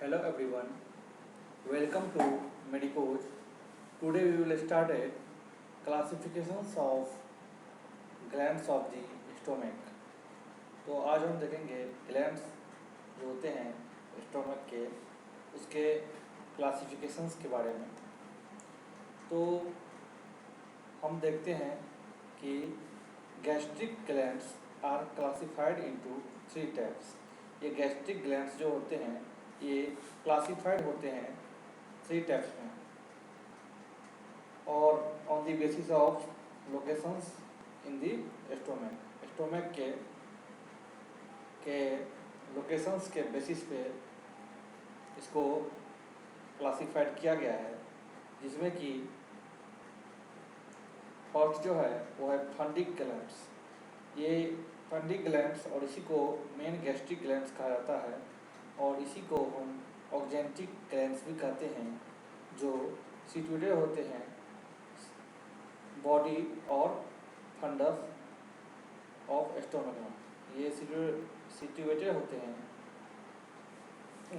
Hello everyone, welcome to Medicoach. Today we will start a classifications of glands of the stomach. तो आज हम देखेंगे glands जो होते हैं स्टोमक के उसके क्लासिफिकेशंस के बारे में। तो हम देखते हैं कि gastric glands are classified into 3 types. ये गैस्ट्रिक ग्लैंड्स जो होते हैं ये क्लासिफाइड होते हैं 3 टाइप्स में और on the basis of locations in the stomach के लोकेशंस के बेसिस पे इसको क्लासिफाइड किया गया है, जिसमें कि फर्स्ट जो है वो है फंडिक ग्लैंड्स। ये फंडिक ग्लैंड्स और इसी को मेन गैस्ट्रिक ग्लैंड्स कहा जाता है और इसी को हम ऑक्जेंटिक ग्लैंड्स भी कहते हैं, जो सिचुएटेड होते हैं बॉडी और फंडस ऑफ स्टोमक में। ये सिचुएटेड होते हैं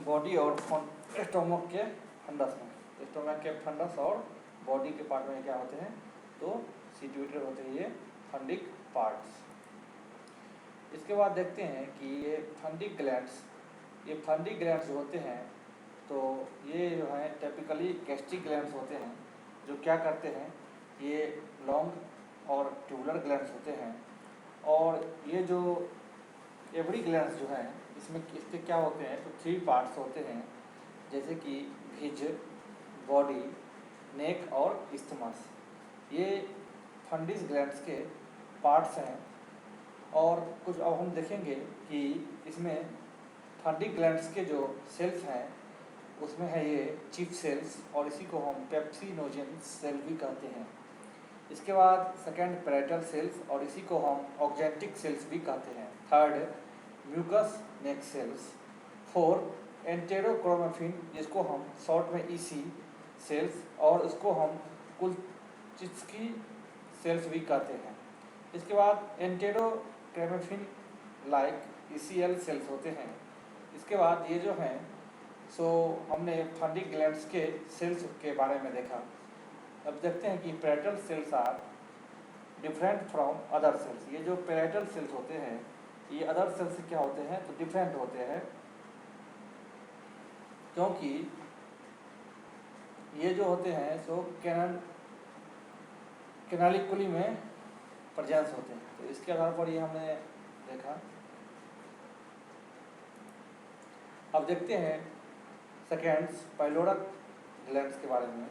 बॉडी और स्टोमक के फंडस में। स्टोमक के फंडस और बॉडी के पार्ट में क्या होते हैं, तो सिचुएटेड होते हैं ये फंडिक पार्ट्स। इसके बाद देखते हैं कि ये फंडिक ग्लैंड्स जो होते हैं तो ये जो है टिपिकली गैस्ट्रिक ग्लैंड्स होते हैं, जो क्या करते हैं, ये लॉन्ग और ट्यूबुलर ग्लैंड्स होते हैं। और ये जो एवरी ग्लैंड्स जो हैं इसके क्या होते हैं, तो 3 पार्ट्स होते हैं, जैसे कि भिज, बॉडी, नेक और इस्थमस। ये फंडिस ग्लैंड्स के पार्ट्स हैं। और कुछ अब हम देखेंगे कि इसमें फंडिक ग्लैंड्स के जो सेल्स हैं उसमें है ये चीफ सेल्स और इसी को हम पेप्सिनोजेन सेल भी कहते हैं। इसके बाद सेकेंड पैराइटल सेल्स और इसी को हम ऑक्जेंटिक सेल्स भी कहते हैं। Third mucus neck sales. 4 एंटेरोक्रोमेफिन, जिसको हम शॉर्ट में ईसी सेल्स और इसको हम कुल्चित्स्की सेल्स भी कहते हैं। इसके बाद एंटेरोक्रोमेफिन लाइक ईसीएल सेल्स होते हैं। इसके बाद ये जो हैं सो हमने फंडिक ग्लैंड्स के सेल्स के बारे में देखा। अब देखते हैं कि parietal cells are different from other cells. ये जो पैराइटल सेल्स होते हैं ये अदर सेल्स से क्या होते हैं, तो डिफरेंट होते हैं, क्योंकि ये जो होते हैं सो कैनालिकुली में प्रेजेंस होते हैं। तो इसके आधार पर ये हमने देखा। अब देखते हैं सेकेंड्स पाइलोरिक ग्लैंड्स के बारे में।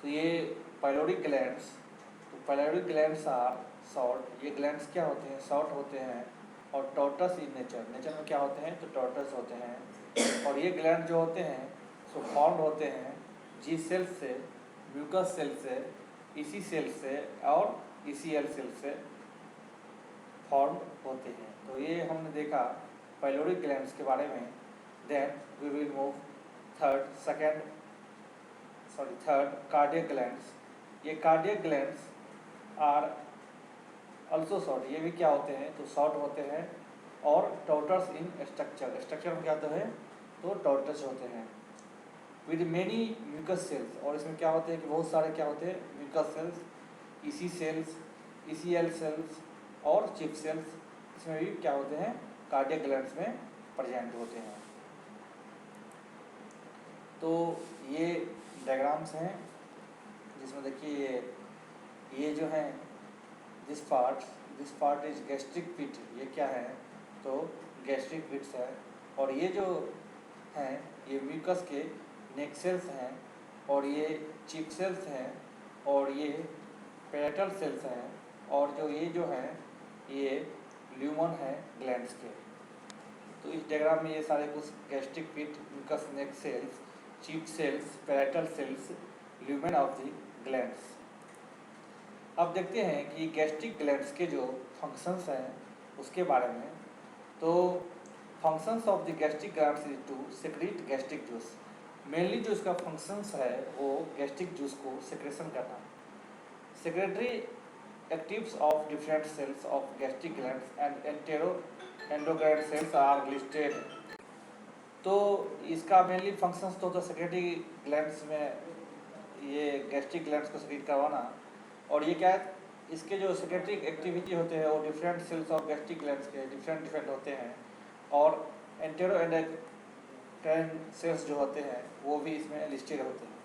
तो ये पाइलोरिक ग्लैंड्स आर शॉर्ट। ये ग्लैंड्स क्या होते हैं, शॉर्ट होते हैं और टॉर्टस इन नेचर में क्या होते हैं, तो टॉर्टस होते हैं। और ये ग्लैंड जो होते हैं सो फॉर्म होते हैं जी सेल से, म्यूकस सेल से, ईसी सेल से और ईसीएल सेल से फॉर्म होते हैं। तो ये हमने देखा पाइलोरिक ग्लैंड्स के बारे में। Then we will move third cardiac glands. ये cardiac glands are also short. ये भी क्या होते हैं, तो शॉर्ट होते हैं और टॉर्टस इन स्ट्रक्चर में क्या होता है, तो टॉर्टस होते हैं विद मेनी म्यूकस सेल्स। और इसमें क्या होते हैं कि बहुत सारे क्या होते हैं, mucus cells, EC cells, ECL cells और चिप सेल्स इसमें भी क्या होते हैं, कार्डियक ग्लैंड्स में प्रेजेंट होते हैं। तो ये डायग्राम्स हैं जिसमें देखिए ये जो है दिस पार्ट इज गैस्ट्रिक पिट। ये क्या है, तो गैस्ट्रिक पिट्स है। और ये जो हैं ये म्यूकस के नेक सेल्स हैं और ये चिप सेल्स हैं और ये पैराइटल सेल्स हैं। और जो हैं ये ल्यूमन है ग्लैंड्स के। तो इस डायग्राम में ये सारे कुछ gastric pit, mucus neck cells, chief cells, parietal cells, lumen of the glands. अब देखते हैं कि गैस्ट्रिक ग्लैंड्स के जो फंक्शंस हैं उसके बारे में। तो functions of the gastric glands is to secrete gastric juice. Mainly जो इसका फंक्शंस है वो गैस्ट्रिक जूस को सेक्रेशन करना। Secretory activities of different cells of gastric glands and endocrine cells are listed. तो इसका मेनली फंक्शंस तो सेक्रेटरी ग्लैंड्स में ये गैस्ट्रिक ग्लैंड्स को सेक्रेट करवाना, और ये क्या है, इसके जो सेक्रेटरी एक्टिविटी होते हैं वो different cells of gastric glands के डिफरेंट होते हैं, और एंटेरो एंडोक्राइन सेल्स जो होते हैं वो भी इसमें लिस्टेड होते हैं।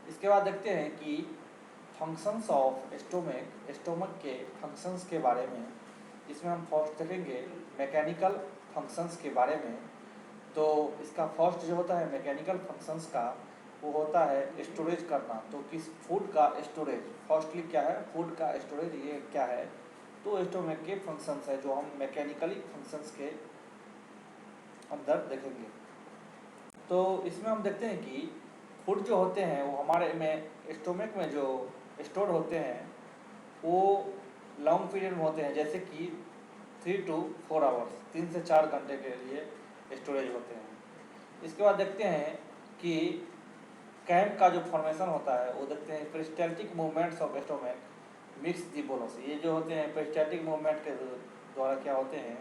इसके बाद देखते हैं कि फंक्शंस ऑफ स्टोमक के फंक्शंस के बारे में। इसमें हम फर्स्ट देखेंगे मैकेनिकल फंक्शंस के बारे में। तो इसका फर्स्ट जो होता है मैकेनिकल फंक्शंस का, वो होता है स्टोरेज करना। तो किस फूड का स्टोरेज, फर्स्टली क्या है फूड का स्टोरेज, ये क्या है, तो स्टोमक के फंक्शंस है जो हम मैकेनिकली फंक्शंस के अंदर देखेंगे। तो इसमें हम देखते हैं कि फूड जो होते हैं वो हमारे में स्टोमक में जो स्टोर होते हैं वो लॉन्ग पीरियड में होते हैं, जैसे कि 3 to 4 आवर्स, 3 से 4 घंटे के लिए स्टोरेज होते हैं। इसके बाद देखते हैं कि कैम्प का जो फॉर्मेशन होता है वो देखते हैं peristaltic movements of stomach mix the bolus. ये जो होते हैं पेरिस्टाल्टिक मूवमेंट के द्वारा क्या होते हैं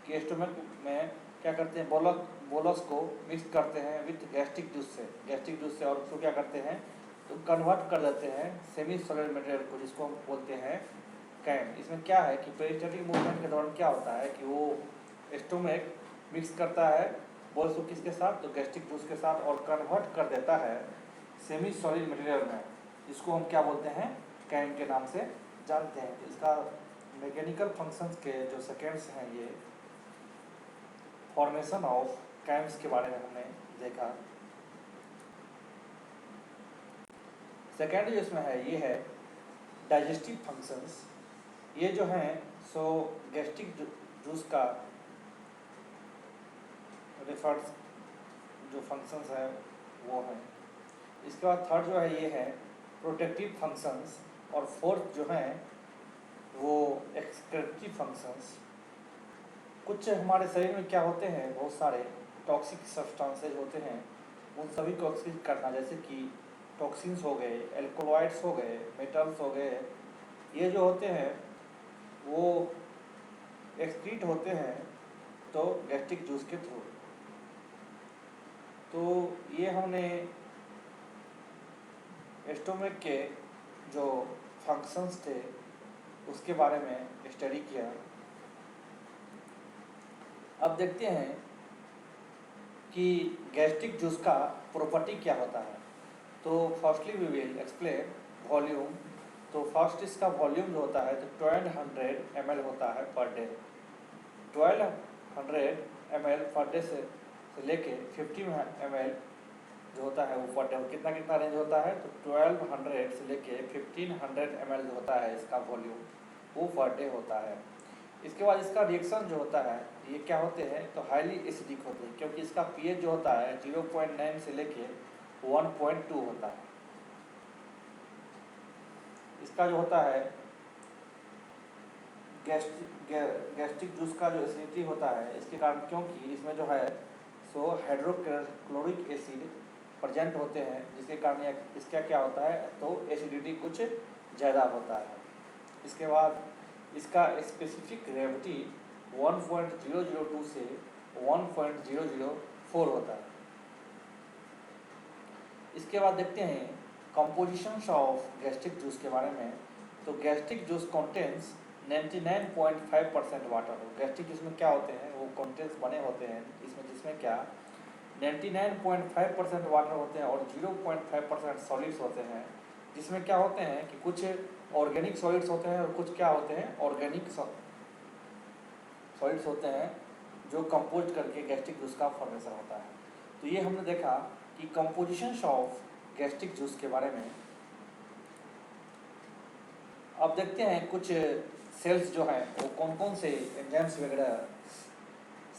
कि स्टोमक में क्या करते हैं, बोलस को मिक्स करते हैं विथ गैस्ट्रिक जूस से, और उसको क्या करते हैं तो कन्वर्ट कर देते हैं सेमी सॉलिड मटेरियल को, जिसको हम बोलते हैं कैम। इसमें क्या है कि पेरिस्टाल्टिक मूवमेंट के दौरान क्या होता है कि वो स्टोमक मिक्स करता है बोलस को किसके साथ, तो गैस्ट्रिक जूस के साथ, और कन्वर्ट कर देता है सेमी सॉलिड मटेरियल में, जिसको हम क्या बोलते हैं कैम के नाम से जानते हैं। इसका मैकेनिकल फंक्शंस के जो सेकेंड्स हैं, ये फॉर्मेशन ऑफ कैम्स के बारे में हमने देखा। सेकेंड जो इसमें है ये है डाइजेस्टिव फंक्शंस। ये जो हैं सो गैस्ट्रिक जूस का रेफर्स जो फंक्शंस है वो है। इसके बाद थर्ड जो है ये है प्रोटेक्टिव फंक्शंस, और फोर्थ जो है वो एक्सक्रीटिव फंक्शंस। कुछ हमारे शरीर में क्या होते हैं, बहुत सारे टॉक्सिक सब्सटेंसेज होते हैं, उन सभी को एक्सक्रीट करना, जैसे कि टॉक्सिन्स हो गए, एल्कोलॉइड्स हो गए, मेटल्स हो गए, ये जो होते हैं वो एक्सक्रीट होते हैं तो गैस्ट्रिक जूस के थ्रू। तो ये हमने स्टोमक के जो फंक्शंस थे उसके बारे में स्टडी किया। अब देखते हैं कि गैस्ट्रिक जूस का प्रॉपर्टी क्या होता है। तो firstly we will explain volume. तो फर्स्ट इसका वॉल्यूम जो होता है तो 1200 ml होता है per day. 1200 ml per day से लेके 50 ml जो होता है वो पर डे, कितना रेंज होता है तो 1200 से लेके 1500 ml जो होता है इसका वॉल्यूम वो पर डे होता है। इसके बाद इसका रिएक्शन जो होता है ये क्या होते हैं तो हाईली एसिडिक होते हैं, क्योंकि इसका पीएच जो होता है 0.9 से लेके 1.2 होता है। इसका जो होता है गैस्ट्रिक जूस का जो एसिडिटी होता है इसके कारण, क्योंकि इसमें जो है सो हाइड्रोक्लोरिक एसिड प्रेजेंट होते हैं, जिसके कारण इसका क्या होता है तो एसिडिटी कुछ ज़्यादा होता है। इसके बाद इसका स्पेसिफिक ग्रेविटी 1.002 से 1.004 होता है। इसके बाद देखते हैं कंपोजिशंस ऑफ गैस्ट्रिक जूस के बारे में। तो gastric juice contains 99.5% water. Gastric juice में क्या होते हैं वो कंटेंट्स बने होते हैं जिसमें क्या 99.5% वाटर होते हैं और 0.5% सॉलिड्स होते हैं, जिसमें क्या होते हैं कि कुछ ऑर्गेनिक सॉलिड्स होते हैं और कुछ क्या होते हैं ऑर्गेनिक सॉलिड्स होते हैं जो कंपोज करके गैस्ट्रिक जूस का फॉर्मेशन होता है। तो ये हमने देखा कि कंपोजिशंस ऑफ गैस्ट्रिक जूस के बारे में। अब देखते हैं कुछ सेल्स जो हैं वो कौन कौन से एंजाइम्स वगैरह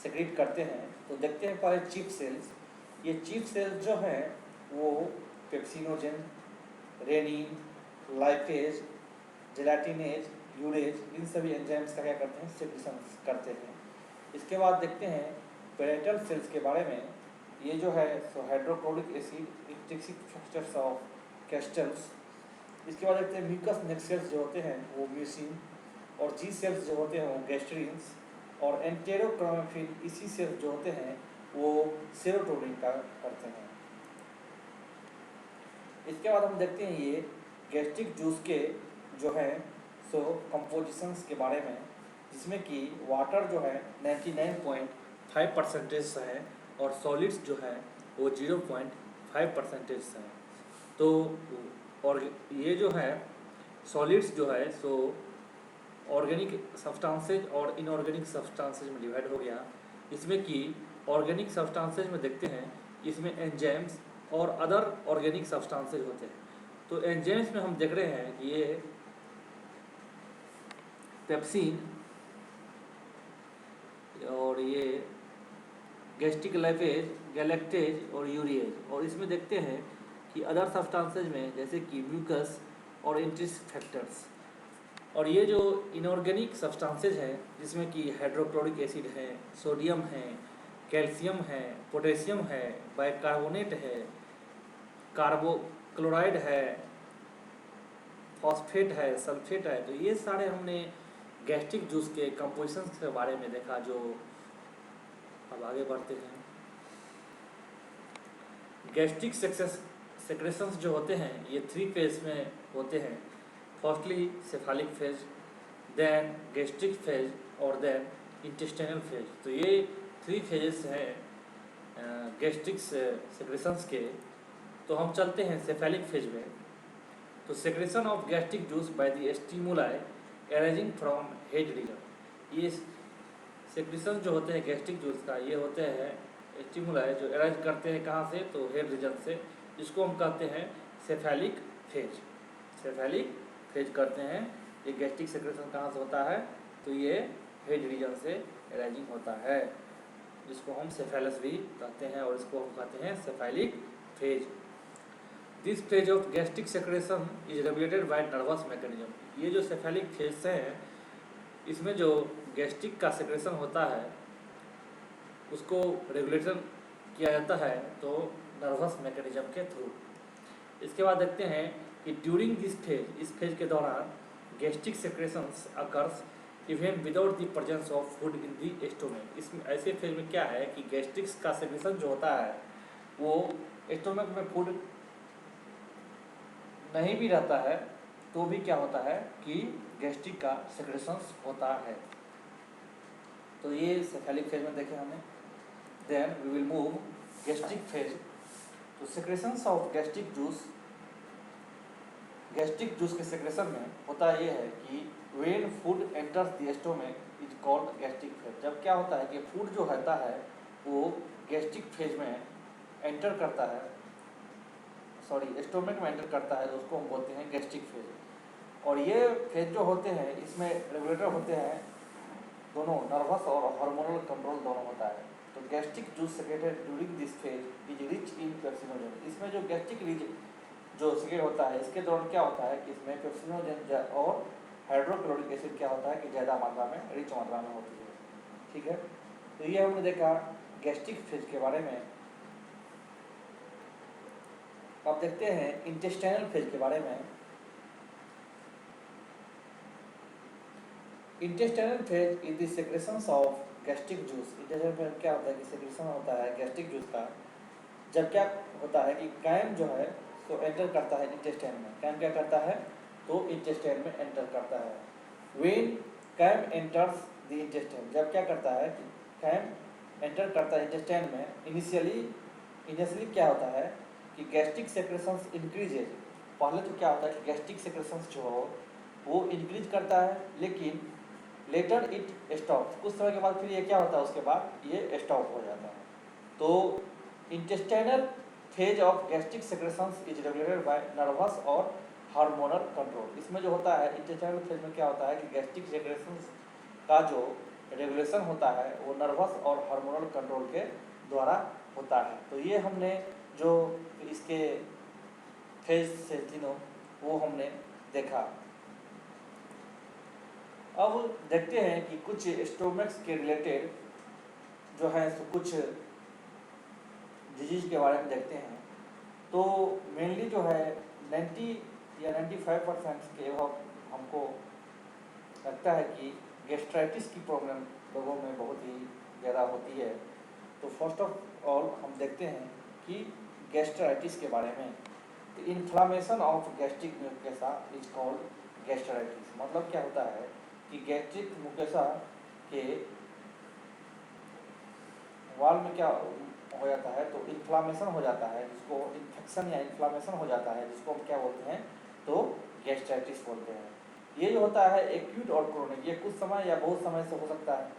सेक्रेट करते हैं। तो देखते हैं पहले चीफ सेल्स। ये चीफ सेल्स जो हैं वो पेप्सिनोजेन, रेनिन, लाइपेज, जेलाटिनेज, यूरेज, इन सभी एंजाइम्स का क्या करते हैं सेक्रेशन करते हैं। इसके बाद देखते हैं पेरेटल सेल्स के बारे में। ये जो है सो hydrochloric acid intrinsic factors of castle's. इसके बाद देखते हैं म्यूकस नेट सेल्स जो होते हैं वो म्यूसिन, और जी सेल्स जो होते हैं वो गैस्ट्रीन्स, और एंटेरोक्रोमेफिन इसी से जो होते हैं वो सेरोटोनिन का करते हैं। इसके बाद हम देखते हैं ये गैस्ट्रिक जूस के जो है सो कंपोजिशंस के बारे में, जिसमें कि वाटर जो है 99.5% है और सॉलिड्स जो है वो 0.5% है। तो और ये जो है सॉलिड्स जो है सो ऑर्गेनिक सब्सटेंसेज और इनऑर्गेनिक सब्सटेंसेज में डिवाइड हो गया। इसमें कि ऑर्गेनिक सब्सटेंसेज में देखते हैं इसमें एंजाइम्स और अदर ऑर्गेनिक सब्सटेंसेज होते हैं। तो एंजाइम्स में हम देख रहे हैं कि ये पेप्सिन और ये गैस्ट्रिक लाइपेज, गैलेक्टेज और यूरिएज। और इसमें देखते हैं कि अदर सब्सटेंसेज में जैसे कि म्यूकस और इंट्रिंसिक फैक्टर्स। और ये जो इनऑर्गेनिक सब्सटेंसेज हैं जिसमें कि हाइड्रोक्लोरिक एसिड है, सोडियम है, कैल्शियम है, पोटेशियम है, बाइकार्बोनेट है, कार्बोक्लोराइड है, फॉस्फेट है, सल्फेट है। तो ये सारे हमने गैस्ट्रिक जूस के कंपोजिशंस के बारे में देखा। जो अब आगे बढ़ते हैं, गैस्ट्रिक सेक्रेशंस जो होते हैं ये 3 फेज में होते हैं। Firstly cephalic phase, then gastric phase और देन इंटेस्टाइनल फेज। तो ये 3 फेजेस हैं गैस्ट्रिक सेक्रेशंस के। तो हम चलते हैं सेफेलिक फेज में। तो secretion of gastric juice by the stimuli arising from head region. ये सेक्रेशन जो होते हैं गैस्ट्रिक जूस का ये होते हैं स्टिमुलाई जो अराइज करते हैं कहाँ से, तो हेड रीजन से। इसको हम कहते हैं सेफेलिक फेज। सेफेलिक फेज करते हैं। ये गैस्ट्रिक सेक्रेशन कहाँ से होता है, तो ये हेड रीजन से अराइजिंग होता है, जिसको हम सेफेलस भी कहते हैं और इसको हम कहते हैं cephalic phase. This phase of gastric secretion is regulated by nervous mechanism. ये जो सेफेलिक फेज हैं इसमें जो गैस्ट्रिक का सेक्रेशन होता है उसको रेगुलेशन किया जाता है तो नर्वस मैकेनिज्म के थ्रू। इसके बाद देखते हैं कि ड्यूरिंग दिस फेज, इस फेज के दौरान gastric secretions occurs even without the presence of food in the stomach. इसमें ऐसे फेज में क्या है कि गैस्ट्रिक्स का सेक्रेशन जो होता है वो स्टोमक में फूड नहीं भी रहता है तो भी क्या होता है कि गैस्ट्रिक का सेक्रेशंस होता है। तो ये सेफेलिक फेज में देखे हमने। Then we will move gastric phase. तो सेक्रेशंस ऑफ गैस्ट्रिक जूस के सेक्रेशन में होता ये है कि when food enters the stomach is called gastric phase. जब क्या होता है कि फूड जो रहता है वो गैस्ट्रिक फेज में एंटर करता है, स्टोमक में एंटर करता है, तो उसको हम बोलते हैं गैस्ट्रिक फेज। और ये फेज जो होते हैं इसमें रेगुलेटर होते हैं दोनों, नर्वस और हार्मोनल कंट्रोल दोनों होता है। तो gastric juice secreted during this phase is rich in pepsinogen. इसमें जो गैस्ट्रिक जो सेक्रेट होता है इसके दौरान क्या होता है कि इसमें पेप्सिनोजन और हाइड्रोक्लोरिक एसिड क्या होता है कि ज़्यादा मात्रा में, रिच मात्रा में होती है। ठीक है, तो ये हमने देखा गैस्ट्रिक फेज के बारे में। अब देखते हैं इंटेस्टाइनल फेज के बारे में। Intestinal phase is the secretions of gastric juice. Intestinal phase क्या होता है कि सेक्रेशन होता है गैस्ट्रिक जूस का। जब क्या होता है कि कैम जो है तो एंटर करता है इंटेस्टाइन में। कैम क्या करता है तो इंटेस्टाइन में एंटर करता है। When chyme enters the intestine, जब क्या करता है कि कैम एंटर करता है इंटेस्टाइन में, इनिशियली क्या होता है कि गैस्ट्रिक सेक्रेशंस इंक्रीजेज। पहले तो क्या होता है कि गैस्ट्रिक सेक्रेशंस जो हो वो इंक्रीज करता है, लेकिन लेटर इट स्टॉप। कुछ समय के बाद फिर ये क्या होता है, उसके बाद ये स्टॉप हो जाता है। तो intestinal phase of gastric secretions is regulated by nervous और हार्मोनल कंट्रोल। इसमें जो होता है इंटेस्टाइनल फेज में क्या होता है कि गैस्ट्रिक सेक्रेशंस का जो रेगुलेशन होता है वो नर्वस और हार्मोनल कंट्रोल के द्वारा होता है। तो ये हमने जो इसके फेज से तीनों वो हमने देखा। अब देखते हैं कि कुछ स्टोमक्स के रिलेटेड जो है तो कुछ डिजीज के बारे में देखते हैं। तो मेनली जो है 90 या 95% के अब हमको लगता है कि गैस्ट्राइटिस की प्रॉब्लम लोगों में बहुत ही ज़्यादा होती है। तो फर्स्ट ऑफ ऑल हम देखते हैं कि गैस्ट्राइटिस के बारे में। तो inflammation of gastric mucosa is called gastritis. मतलब क्या होता है कि गैस्ट्रिक म्यूकोसा के वाल में क्या हो जाता है, तो इन्फ्लामेशन हो जाता है, जिसको इन्फेक्शन या इन्फ्लामेशन हो जाता है, जिसको हम क्या बोलते हैं, तो गैस्ट्राइटिस बोलते हैं। ये जो होता है एक्यूट और क्रोनिक, ये कुछ समय या बहुत समय से हो सकता है।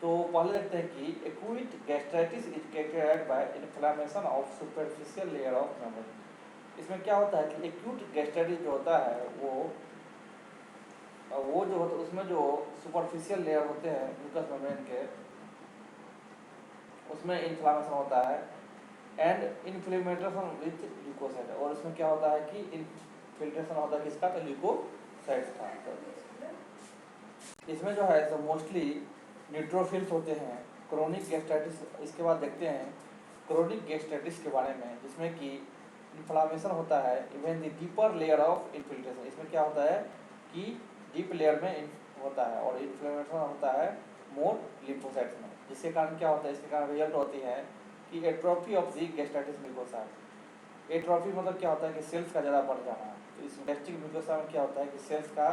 तो पहले देखते हैं कि acute gastritis is characterized by inflammation of superficial layer of membrane. इसमें क्या होता है कि एक्यूट गैस्ट्राइटिस जो होता है वो जो होता है उसमें जो सुपरफिशियल लेयर होते हैं म्यूकस मेम्ब्रेन के, उसमें इन्फ्लामेशन होता है एंड इन्फ्लेमेशन विथ ल्यूकोसाइट। और इसमें क्या होता है कि इन्फिल्ट्रेशन होता है किसका, तो ल्यूकोसाइट का। इसमें जो है तो मोस्टली न्यूट्रोफिल्स होते हैं। क्रोनिक गैस्ट्राइटिस, इसके बाद देखते हैं क्रोनिक गैस्ट्राइटिस के बारे में, जिसमें कि इन्फ्लामेशन होता है even the deeper layer of infiltration. इसमें क्या होता है कि डीप लेयर में होता है और इन्फ्लेमेशन होता है मोर लिम्फोसाइट्स में, जिसके कारण क्या होता है, इसके कारण रिजल्ट होती है कि atrophy of the gastritis mucosa. Atrophy मतलब क्या होता है कि सेल्स का ज़्यादा बढ़ जाना। तो इस गैस्ट्रिक म्यूकोसा में क्या होता है कि सेल्स का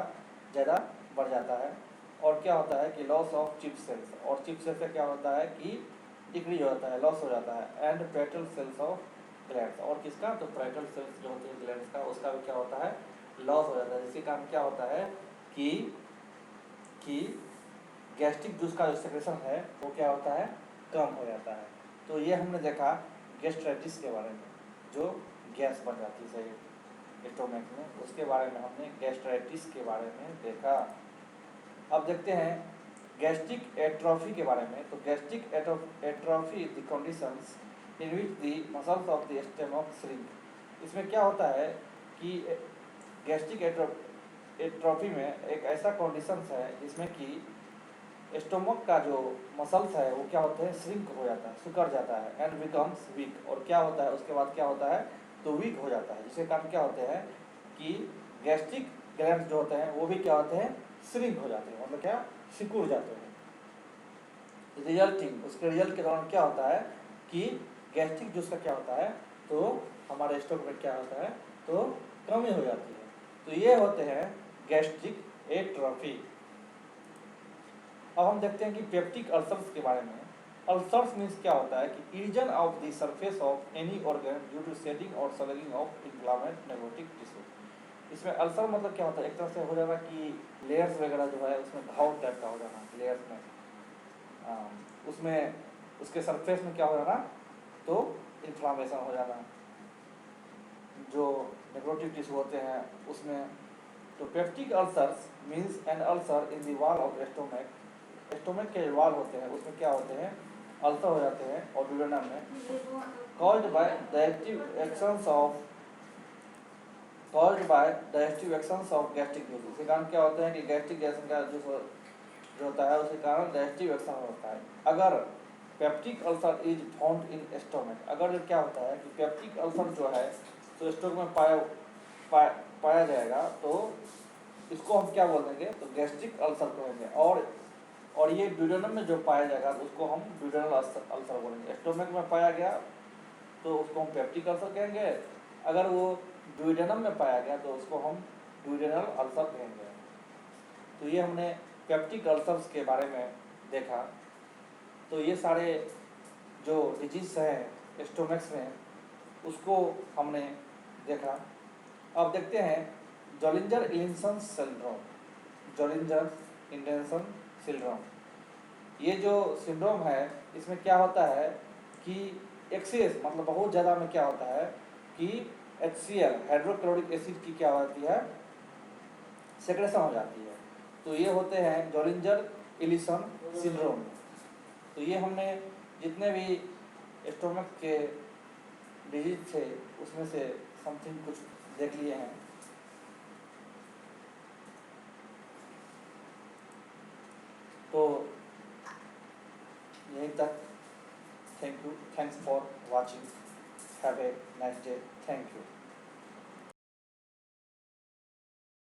ज़्यादा बढ़ जाता है। और क्या होता है कि लॉस ऑफ चिप सेल्स, और चिप सेल्स का क्या होता है कि डिक्रीज हो जाता है, लॉस हो जाता है। And parietal cells of glands, और किसका, तो पैरेटल सेल्स जो होते हैं ग्लैंड्स का, उसका भी क्या होता है, लॉस हो जाता है। जिसके कारण क्या होता है कि गैस्ट्रिक जूस का जो सेक्रेशन है वो क्या होता है, कम हो जाता है। तो ये हमने देखा गैस्ट्राइटिस के बारे में, जो गैस बन जाती है सही स्टोमक में, उसके बारे में हमने गैस्ट्राइटिस के बारे में देखा। अब देखते हैं गैस्ट्रिक एट्रोफी के बारे में। तो gastric atrophy is the conditions in which the muscles of the stomach shrink. इसमें क्या होता है कि गैस्ट्रिक एट्रोफी में एक ऐसा कंडीशंस है जिसमें कि स्टोमक का जो मसल्स है वो क्या होते हैं, श्रिंक हो जाता है, सुकर जाता है एंड बिकम्स वीक। और क्या होता है उसके बाद क्या होता है, तो वीक हो जाता है। जिसके कारण क्या होते हैं कि गैस्ट्रिक ग्लैंड्स जो होते हैं वो भी क्या होते हैं, श्रिंक हो जाते हैं, मतलब क्या, सिकुड़ जाते हैं। रिजल्टिंग, उसके रिजल्ट के दौरान क्या होता है कि गैस्ट्रिक जूस का क्या होता है, तो हमारे स्टोमक में क्या होता है, तो कमी हो जाती है। तो ये होते हैं गैस्ट्रिक एट्रोफी। अब हम देखते हैं कि पेप्टिक अल्सर्स के बारे में। अल्सर्स मीन्स क्या होता है कि erosion of the surface of any organ due to shedding और swelling of inflamed necrotic tissue. इसमें अल्सर मतलब क्या होता है, एक तरह से हो जाना कि लेयर्स वगैरह जो है उसमें घाव टाइप का हो जाना, लेयर्स में उसमें उसके सरफेस में क्या हो जाना, तो इन्फ्लामेशन हो जाना, जो नेक्रोटिक टिश्यू होते हैं उसमें। तो peptic ulcers means an ulcer in the wall of stomach. Stomach के वाल होते हैं उसमें क्या होते हैं, अल्सर हो जाते हैं और ड्यूडेनम में, called by digestive actions of gastric juice. इसके कारण क्या होता है कि गैस्ट्रिक गैस का जूस जो होता है उसके कारण डाइजेस्टिव एक्शन होता है। अगर peptic ulcer is found in stomach, अगर क्या होता है कि पेप्टिक अल्सर जो है तो स्टोमक में पाया जाएगा, तो इसको हम क्या बोल देंगे, तो गैस्ट्रिक अल्सर कहेंगे। और ये ड्यूडेनम में जो पाया जाएगा तो उसको हम ड्यूडेनल अल्सर बोलेंगे। स्टोमक में पाया गया तो उसको हम पेप्टिक अल्सर कहेंगे, अगर वो ड्यूडेनम में पाया गया तो उसको हम ड्यूडेनल अल्सर कहेंगे। तो ये हमने पेप्टिक अल्सर्स के बारे में देखा। तो ये सारे जो डिजीज हैं स्टोमक्स में उसको हमने देखा। अब देखते हैं जोलिंजर इलिंसन सिंड्रोम। जोलिंजर इलिंसन सिंड्रोम, ये जो सिंड्रोम है इसमें क्या होता है कि एक्सेस मतलब बहुत ज़्यादा में क्या होता है कि HCl हाइड्रोक्लोरिक एसिड की क्या होती है, सेक्रेशन हो जाती है। तो ये होते हैं जोलिंजर इलिंसन सिंड्रोम। तो ये हमने जितने भी स्टोमक के डिजीज थे उसमें से समथिंग कुछ देख लिए हैं। तो यहीं तक। Thank you, thanks for watching, have a nice day, thank you.